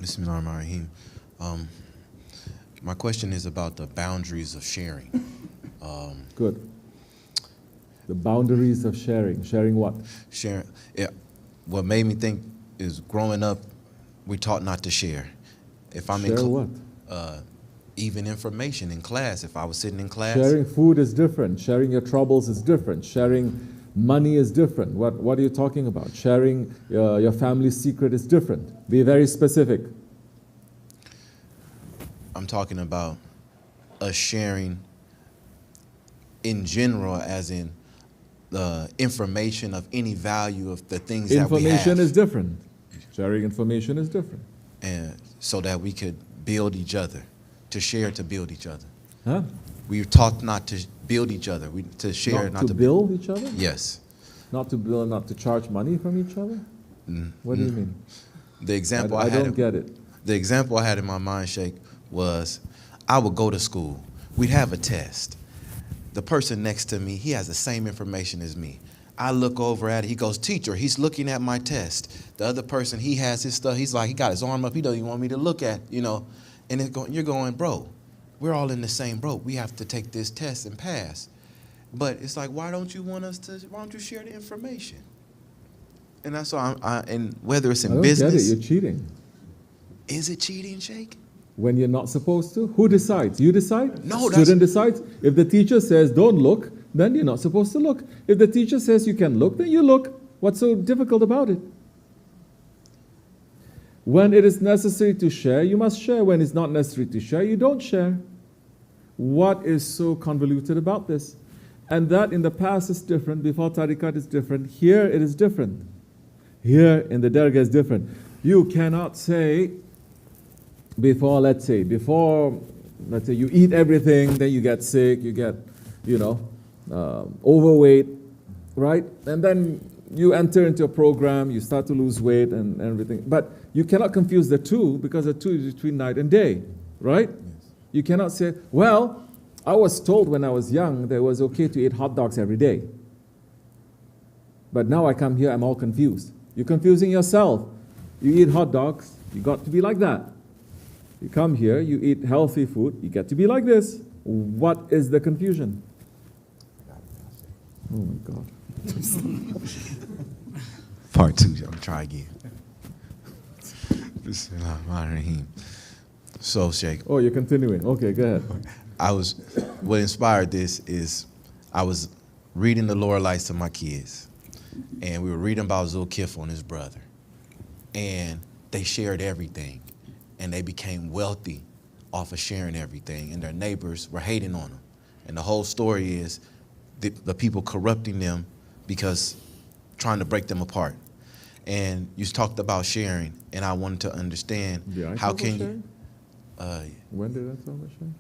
Bismillahirrahmanirrahim. My question is about the boundaries of sharing. Good. The boundaries of sharing. Sharing what? Sharing. Yeah. What made me think is growing up, we taught not to share. If I'm Share what? Even information in class. If I was sitting in class. Sharing food is different. Sharing your troubles is different. Sharing money is different. What are you talking about? Sharing your family's secret is different. Be very specific. I'm talking about us sharing in general, as in the information of any value of the things that we have. Information is different. Sharing information is different. And so that we could build each other, to share, to build each other. Huh? We were taught not to build each other, to share, not to build each other? Yes. Not to build, not to charge money from each other? What do you mean? The example I don't get it. The example I had in my mind, Sheikh, was I would go to school. We'd have a test. The person next to me, he has the same information as me. I look over at it. He goes, teacher, he's looking at my test. The other person, he has his stuff. He's like, he got his arm up. He doesn't even want me to look at, And you're going, bro, we're all in the same boat. We have to take this test and pass. But it's like, why don't you share the information? And that's why and whether it's in business. I don't get it. You're cheating. Is it cheating, Sheikh? When you're not supposed to? Who decides? You decide? No, Student decides? If the teacher says don't look, then you're not supposed to look. If the teacher says you can look, then you look. What's so difficult about it? When it is necessary to share, you must share. When it's not necessary to share, you don't share. What is so convoluted about this? And that in the past is different. Before tariqat is different. Here it is different. Here in the dargah is different. You cannot say before, let's say you eat everything, then you get sick, you get, overweight, right? And then you enter into a program, you start to lose weight and everything. But you cannot confuse the two, because the two is between night and day, right? Yes. You cannot say, well, I was told when I was young that it was okay to eat hot dogs every day. But now I come here, I'm all confused. You're confusing yourself. You eat hot dogs, you got to be like that. You come here, you eat healthy food, you get to be like this. What is the confusion? Oh my God. Part 2, I'm gonna try again. Bismillahirrahmanirrahim. So, Sheikh. Oh, you're continuing. Okay, go ahead. What inspired this is I was reading the Lower Lights to my kids, and we were reading about Zulkifl and his brother, and they shared everything, and they became wealthy off of sharing everything, and their neighbors were hating on them. And the whole story is the people corrupting them because trying to break them apart. And you talked about sharing, and I wanted to understand how can you. When did I talk about sharing?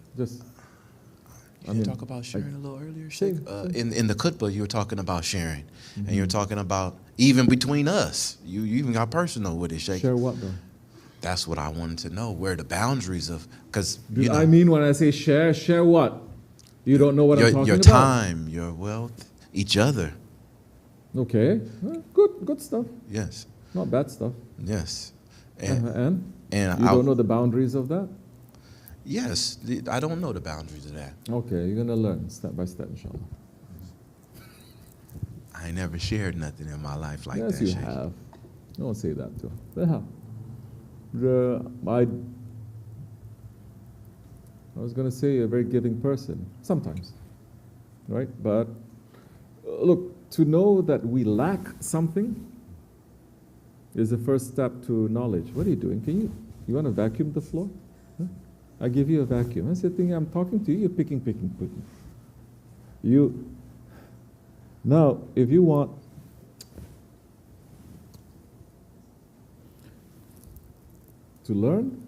You talk about sharing a little earlier, Sheikh? In the khutbah, you were talking about sharing, and you were talking about even between us. You even got personal with it, Sheikh. Share what though? That's what I wanted to know, where the boundaries of, because I mean when I say share what? You don't know what I'm talking about? Your time, your wealth, each other. Okay, good stuff. Yes. Not bad stuff. Yes. And you don't know the boundaries of that? Yes, I don't know the boundaries of that. Okay, you're going to learn step by step, inshallah. I never shared nothing in my life like that. Yes, you Sheikh. have. Don't say that to her. They have. I was going to say a very giving person, sometimes, right? But look, to know that we lack something is the first step to knowledge. What are you doing? You want to vacuum the floor? Huh? I give you a vacuum. I said, I'm talking to you, you're picking. Now, if you want to learn,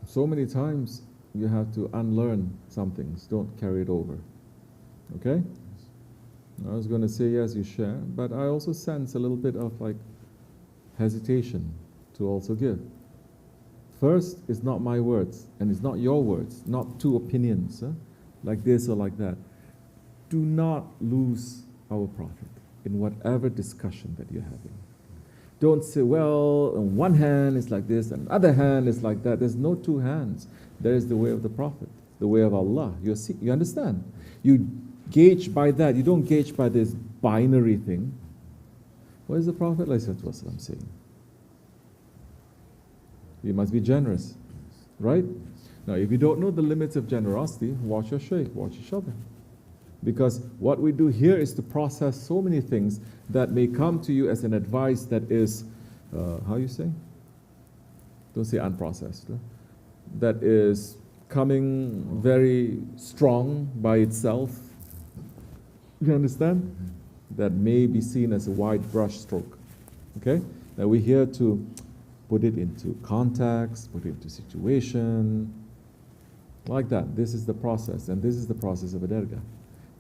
so many times you have to unlearn some things. Don't carry it over. Okay? I was going to say, yes, you share, but I also sense a little bit of hesitation to also give. First, it's not my words, and it's not your words, not two opinions, like this or like that. Do not lose our Prophet in whatever discussion that you're having. Don't say, well, on one hand it's like this, and other hand it's like that. There's no two hands. There is the way of the Prophet, the way of Allah. You understand? You gauge by that. You don't gauge by this binary thing. What is the Prophet ﷺ saying? You must be generous, right? Now, if you don't know the limits of generosity, watch your shaykh, watch each other. Because what we do here is to process so many things that may come to you as an advice that is, how you say? Don't say unprocessed. That is coming very strong by itself. You understand? That may be seen as a wide brush stroke. Okay? Now we're here to put it into context, put it into situation, like that. This is the process, and this is the process of a dergah.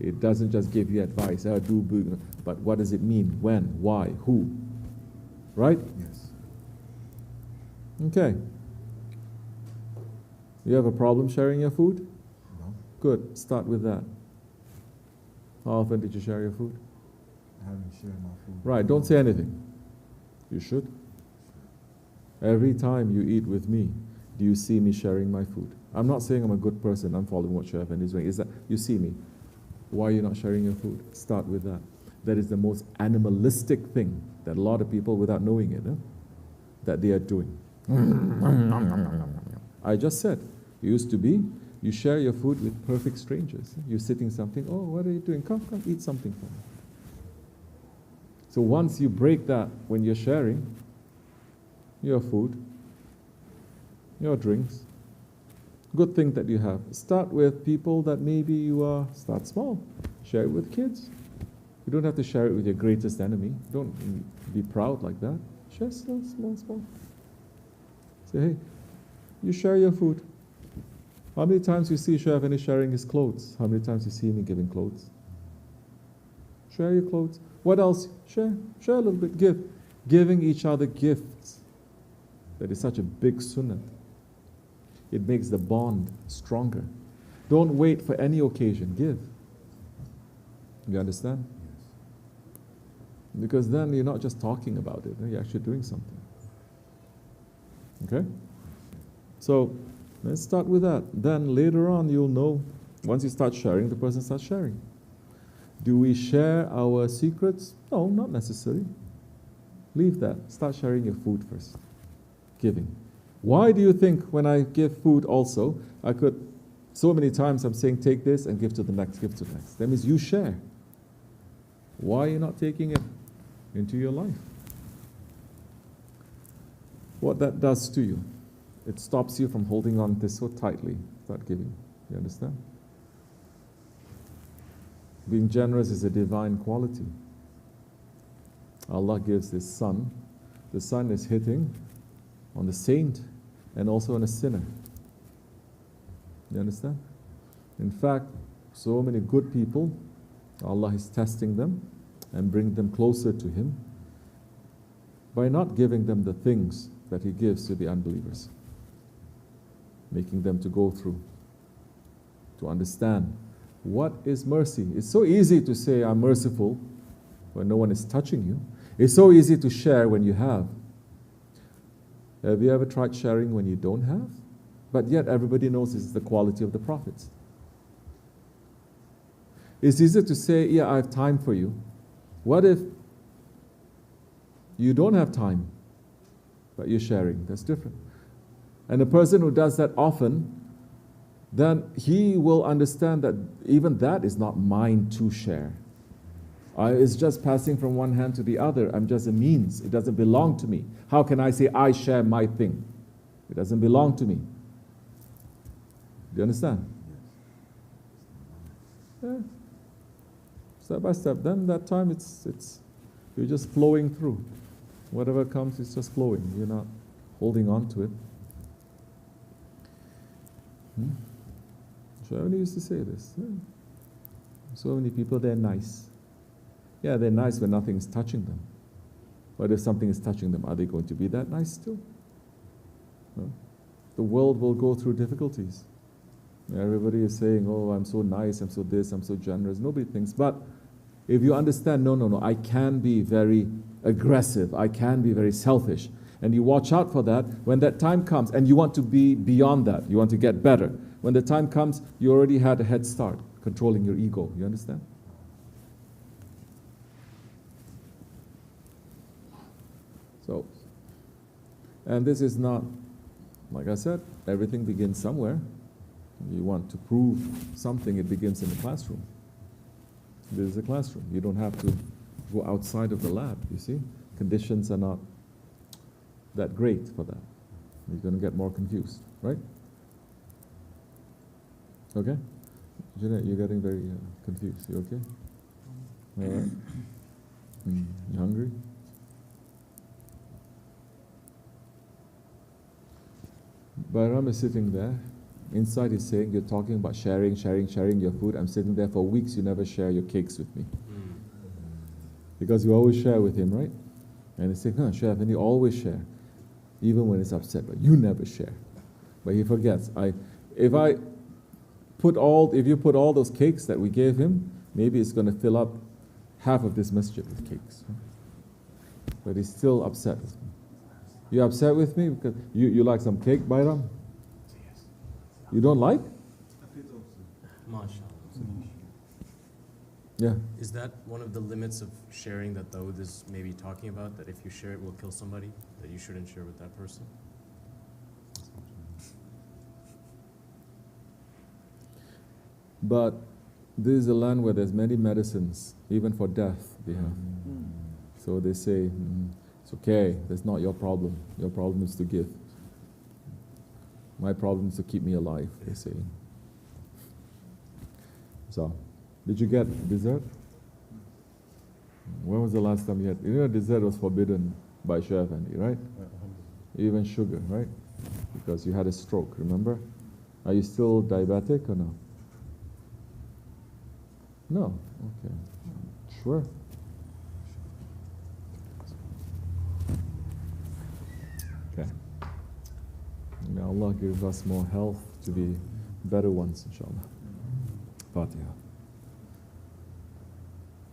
It doesn't just give you advice, but what does it mean, when, why, who? Right? Yes. Okay. You have a problem sharing your food? No. Good. Start with that. How often did you share your food? I haven't shared my food. Right. Don't say anything. You should. Every time you eat with me, do you see me sharing my food? I'm not saying I'm a good person. I'm following what Chef and is doing. Is that you see me? Why are you not sharing your food? Start with that. That is the most animalistic thing that a lot of people, without knowing it, that they are doing. I just said, it used to be, you share your food with perfect strangers. You're sitting something, oh, what are you doing? Come, eat something for me. So once you break that, when you're sharing your food, your drinks, good thing that you have. Start with people that maybe you start small. Share it with kids. You don't have to share it with your greatest enemy. Don't be proud like that. Share small. Say, hey, you share your food. How many times you see Chef and he's sharing his clothes? How many times you see me giving clothes? Share your clothes. What else? Share a little bit. Give. Giving each other gifts. That is such a big sunnah. It makes the bond stronger. Don't wait for any occasion. Give. You understand? Yes. Because then you're not just talking about it. You're actually doing something. Okay? So let's start with that. Then later on you'll know, once you start sharing, the person starts sharing. Do we share our secrets? No, not necessary. Leave that. Start sharing your food first. Giving. Why do you think when I give food also, I could, so many times I'm saying take this and give to the next, give to the next. That means you share. Why are you not taking it into your life? What that does to you, it stops you from holding on to so tightly. Start giving. You understand? Being generous is a divine quality. Allah gives this sun. The sun is hitting on the saint and also on a sinner. You understand? In fact, so many good people, Allah is testing them and bring them closer to Him by not giving them the things that He gives to the unbelievers, making them to go through, to understand what is mercy. It's so easy to say, I'm merciful when no one is touching you. It's so easy to share when you have. Have you ever tried sharing when you don't have? But yet everybody knows this is the quality of the prophets. It's easier to say, yeah, I have time for you. What if you don't have time, but you're sharing? That's different. And a person who does that often, then he will understand that even that is not mine to share. It's just passing from one hand to the other. I'm just a means. It doesn't belong to me. How can I say I share my thing? It doesn't belong to me. Do you understand? Yeah. Step by step. Then that time it's you're just flowing through. Whatever comes, it's just flowing. You're not holding on to it. Shavani used to say this. Yeah. So many people, they're nice. Yeah, they're nice when nothing is touching them. But if something is touching them, are they going to be that nice still? No. The world will go through difficulties. Everybody is saying, oh, I'm so nice, I'm so this, I'm so generous. Nobody thinks. But if you understand, no, I can be very aggressive. I can be very selfish. And you watch out for that. When that time comes, and you want to be beyond that, you want to get better. When the time comes, you already had a head start controlling your ego. You understand? So, and this is not, like I said, everything begins somewhere. You want to prove something, it begins in the classroom. This is a classroom. You don't have to go outside of the lab, you see? Conditions are not that great for that. You're going to get more confused, right? Okay? Jeanette, you're getting very confused. You okay? All right. You hungry? Bairam is sitting there. Inside he's saying, you're talking about sharing your food. I'm sitting there for weeks, you never share your cakes with me. Because you always share with him, right? And he's saying, no, chef, and he always share. Even when he's upset, but you never share. But he forgets. If you put all those cakes that we gave him, maybe it's going to fill up half of this masjid with cakes. But he's still upset with me. You upset with me because you like some cake, Bairam? You don't like? MashaAllah. Yeah. Is that one of the limits of sharing that Dawood is maybe talking about? That if you share it will kill somebody? That you shouldn't share with that person? But this is a land where there's many medicines, even for death they have. So they say, it's okay, that's not your problem. Your problem is to give. My problem is to keep me alive, they say. So, did you get dessert? When was the last time you had? You know, dessert was forbidden by Chef Andy, right? Even sugar, right? Because you had a stroke, remember? Are you still diabetic or no? No? Okay. Sure. Okay. May Allah give us more health to be better ones, inshallah. Fatiha.